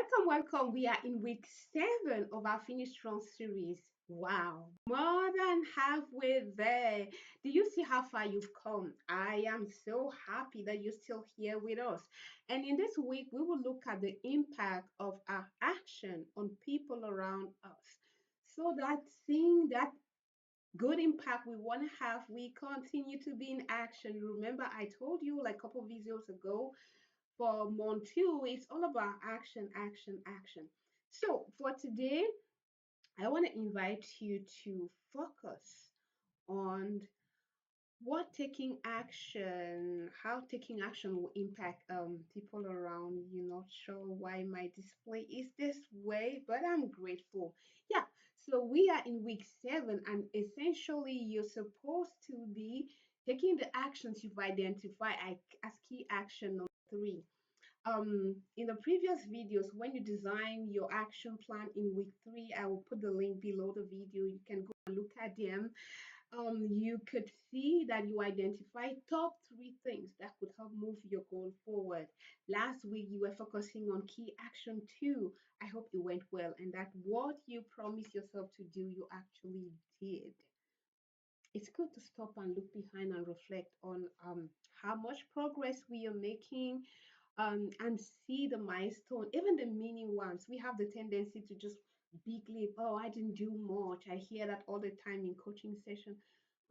Welcome, welcome. We are in week 7 of our Finish Strong series. Wow, more than halfway there. Do you see how far you've come? I am so happy that you're still here with us. And in this week, we will look at the impact of our action on people around us. So that seeing that good impact we want to have, we continue to be in action. Remember, I told you like a couple of videos ago for month 2, it's all about action, action, action. So for today, I want to invite you to focus on what taking action, how taking action will impact people around you. Not sure why my display is this way, but I'm grateful. Yeah, so we are in week 7, and essentially you're supposed to be taking the actions you've identified as key action number 3. In the previous videos, when you design your action plan in week 3, I will put the link below the video. You can go and look at them. You could see that you identify top 3 things that could help move your goal forward. Last week you were focusing on key action 2. I hope it went well and that what you promised yourself to do you actually did. It's good to stop and look behind and reflect on how much progress we are making, and see the milestone, even the mini ones. We have the tendency to just big leap. Oh, I didn't do much. I hear that all the time in coaching session.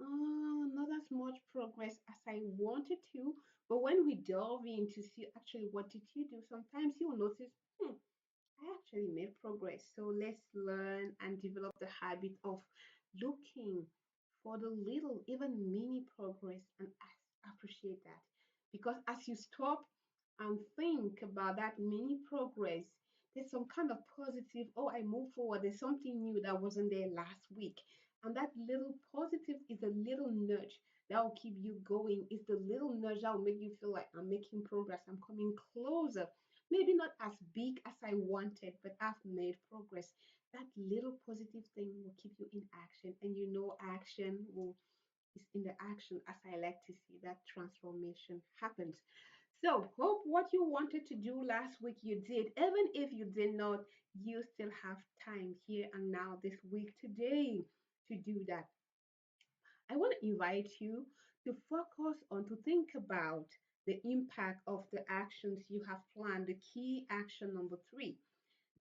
Oh, not as much progress as I wanted to. But when we delve in to see actually what did you do, sometimes you'll notice, I actually made progress. So let's learn and develop the habit of looking for the little, even mini progress and appreciate that. Because as you stop and think about that mini progress, there's some kind of positive, oh, I move forward. There's something new that wasn't there last week. And that little positive is a little nudge that will keep you going. It's the little nudge that will make you feel like I'm making progress. I'm coming closer. Maybe not as big as I wanted, but I've made progress. That little positive thing will keep you in action. And you know, action will is in the action as I like to see that transformation happens. So, hope what you wanted to do last week you did. Even if you did not, you still have time here and now this week today to do that. I want to invite you to focus on to think about the impact of the actions you have planned, the key action number 3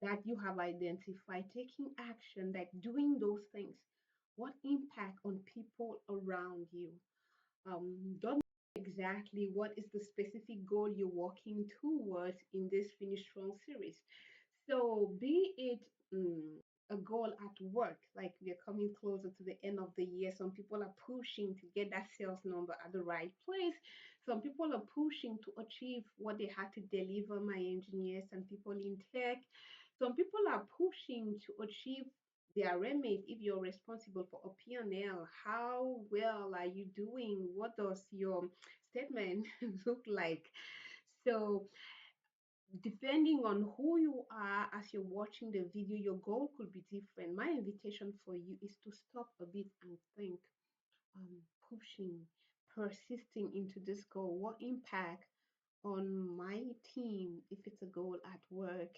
that you have identified, taking action, like doing those things. What impact on people around you? Don't know exactly what is the specific goal you're working towards in this Finish Strong series. So, be it a goal at work, like we are coming closer to the end of the year, some people are pushing to get that sales number at the right place. Some people are pushing to achieve what they had to deliver, my engineers and people in tech. Some people are pushing to achieve their remit. If you're responsible for a P&L, how well are you doing? What does your statement look like? So, depending on who you are as you're watching the video, your goal could be different. My invitation for you is to stop a bit and think, pushing, persisting into this goal. What impact on my team, if it's a goal at work,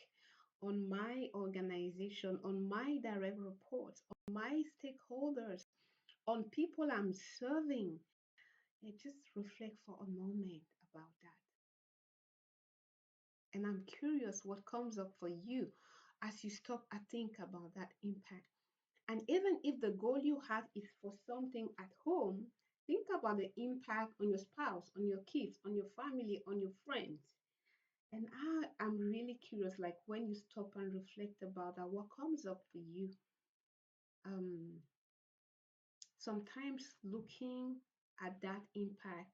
on my organization, on my direct reports, on my stakeholders, on people I'm serving? And just reflect for a moment about that. And I'm curious what comes up for you as you stop and think about that impact. And even if the goal you have is for something at home, think about the impact on your spouse, on your kids, on your family, on your friends. And I'm really curious, like when you stop and reflect about that, what comes up for you? Um, Sometimes looking at that impact,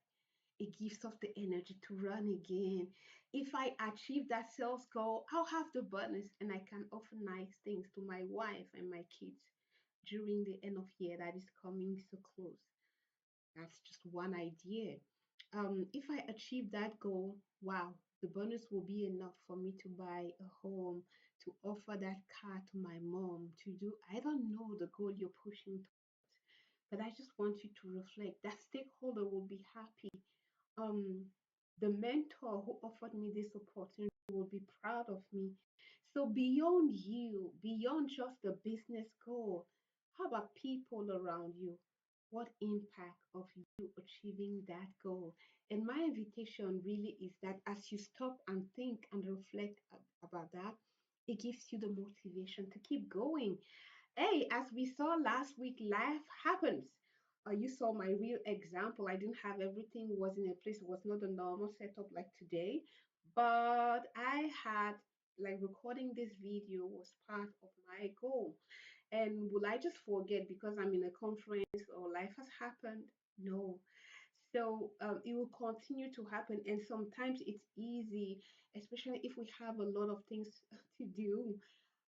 it gives us the energy to run again. If I achieve that sales goal, I'll have the bonus and I can offer nice things to my wife and my kids during the end of year that is coming so close. That's just one idea. If I achieve that goal, wow, the bonus will be enough for me to buy a home, to offer that car to my mom, to do, I don't know the goal you're pushing towards, but I just want you to reflect. That stakeholder will be happy. um the mentor who offered me this opportunity will be proud of me. So beyond you, beyond just the business goal, how about people around you? What impact of you achieving that goal? And my invitation really is that as you stop and think and reflect about that, it gives you the motivation to keep going. Hey, as we saw last week, life happens. You saw my real example. I didn't have everything was in a place. It was not a normal setup like today, but I had like recording this video was part of my goal. And will I just forget because I'm in a conference or life has happened? No. So it will continue to happen, and sometimes it's easy, especially if we have a lot of things to do.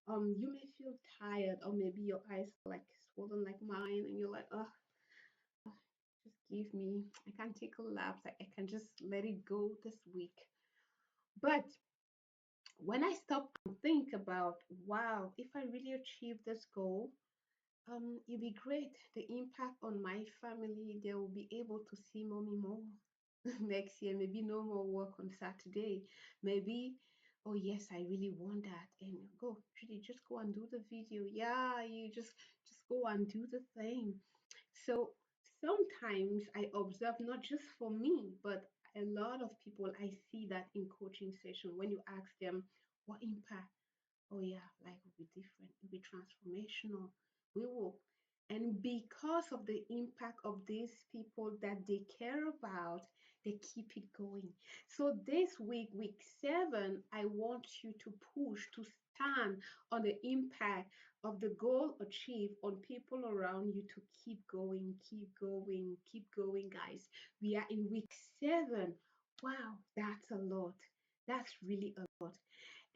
You may feel tired, or maybe your eyes are like swollen like mine, and you're like, oh, just give me, I can't take a lapse, I can just let it go this week. But when I stop and think about, wow, if I really achieve this goal, it'll be great. The impact on my family, they will be able to see mommy more next year. Maybe no more work on Saturday. Maybe, oh yes, I really want that. And go, really just go and do the video. Yeah, you just go and do the thing. So sometimes I observe not just for me, but a lot of people I see that in coaching session when you ask them what impact, oh yeah, life will be different, it'll be transformational. We will. And because of the impact of these people that they care about, they keep it going. So this week, week 7, I want you to push, to stand on the impact of the goal achieved on people around you, to keep going, keep going, keep going, guys. We are in week 7. Wow, that's a lot. That's really a lot.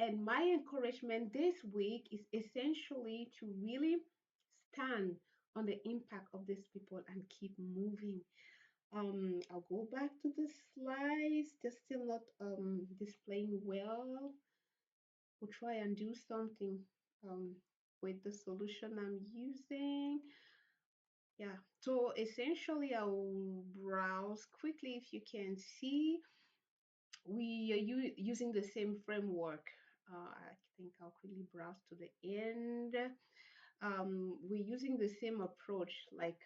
And my encouragement this week is essentially to really stand on the impact of these people and keep moving. I'll go back to the slides. They're still not displaying well. We'll try and do something um, with the solution I'm using. Yeah, so essentially I'll browse quickly. If you can see, we are using the same framework. I think I'll quickly browse to the end. We're using the same approach, like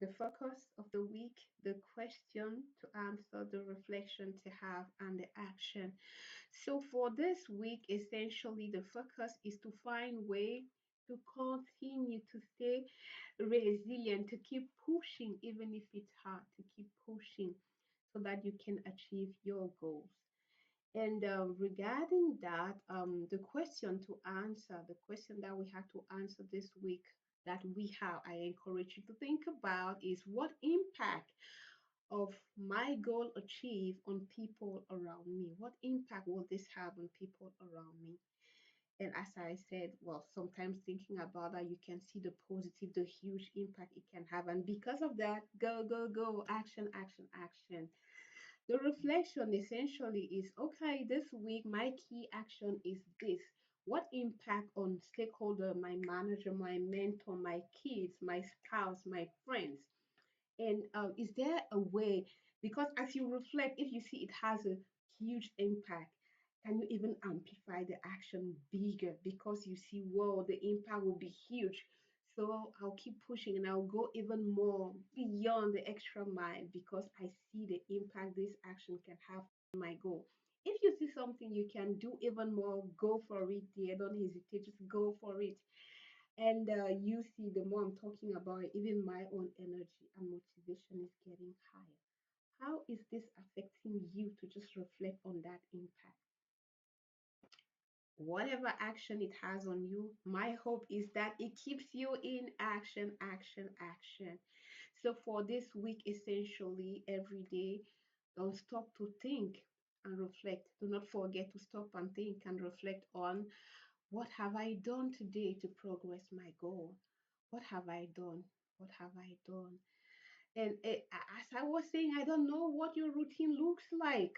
the focus of the week, the question to answer, the reflection to have, and the action. So for this week, essentially, the focus is to find way to continue to stay resilient, to keep pushing, even if it's hard, to keep pushing so that you can achieve your goals. And regarding that, the question to answer, the question that we had to answer this week that we have, I encourage you to think about is what impact of my goal achieved on people around me? What impact will this have on people around me? And as I said, well, sometimes thinking about that, you can see the positive, the huge impact it can have. And because of that, go, go, go, action, action, action. The reflection essentially is okay, this week my key action is this. What impact on stakeholder, my manager, my mentor, my kids, my spouse, my friends? And is there a way? Because as you reflect, if you see it has a huge impact, can you even amplify the action bigger? Because you see, whoa, the impact will be huge. So I'll keep pushing and I'll go even more beyond the extra mile because I see the impact this action can have on my goal. If you see something you can do even more, go for it, dear. Don't hesitate, just go for it. And you see, the more I'm talking about it, even my own energy and motivation is getting higher. How is this affecting you to just reflect on that impact? Whatever action it has on you, my hope is that it keeps you in action, action, action. So for this week, essentially, every day, don't stop to think and reflect. Do not forget to stop and think and reflect on what have I done today to progress my goal? What have I done? What have I done? And as I was saying, I don't know what your routine looks like.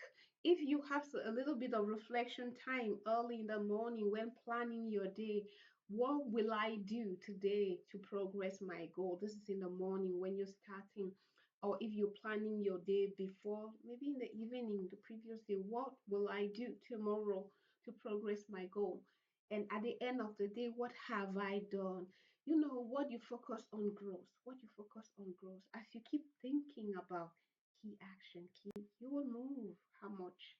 If you have a little bit of reflection time early in the morning when planning your day, what will I do today to progress my goal? This is in the morning when you're starting, or if you're planning your day before, maybe in the evening, the previous day, what will I do tomorrow to progress my goal? And at the end of the day, what have I done? You know, what you focus on grows. What you focus on grows. As you keep thinking about key action, you will move. How much?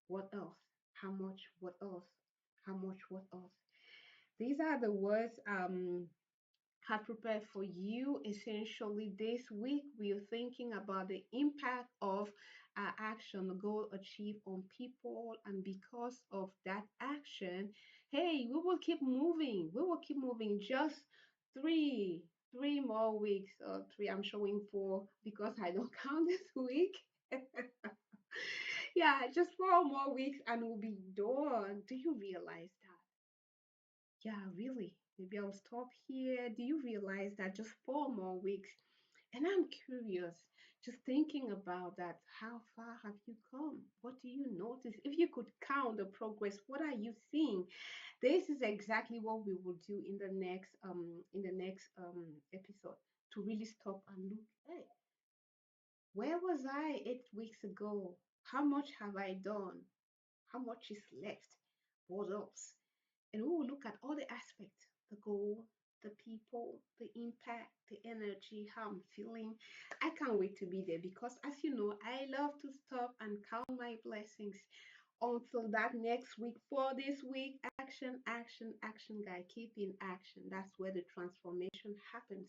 What else? How much? What else? How much? What else? These are the words have prepared for you. Essentially, this week we are thinking about the impact of our action, the goal achieved on people, and because of that action, hey, we will keep moving. We will keep moving. Just three, three more weeks, or three. I'm showing four because I don't count this week. Yeah, just 4 more weeks and we'll be done. Do you realize that? Yeah, really. Maybe I'll stop here. Do you realize that just 4 more weeks? And I'm curious, just thinking about that, how far have you come? What do you notice? If you could count the progress, what are you seeing? This is exactly what we will do in the next episode to really stop and look, hey, where was I 8 weeks ago? How much have I done? How much is left? What else? And we will look at all the aspects, the goal, the people, the impact, the energy, how I'm feeling. I can't wait to be there because, as you know, I love to stop and count my blessings until that next week. For this week, action, action, action, guy. Keep in action. That's where the transformation happens.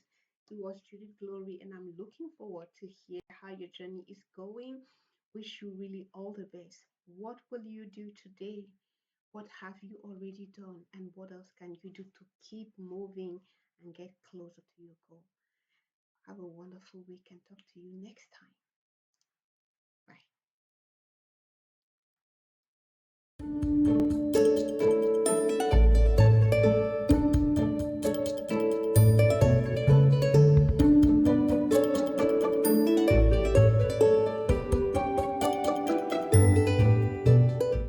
It was Judith Glory, and I'm looking forward to hear how your journey is going. Wish you really all the best. What will you do today? What have you already done? And what else can you do to keep moving and get closer to your goal? Have a wonderful week and talk to you next time.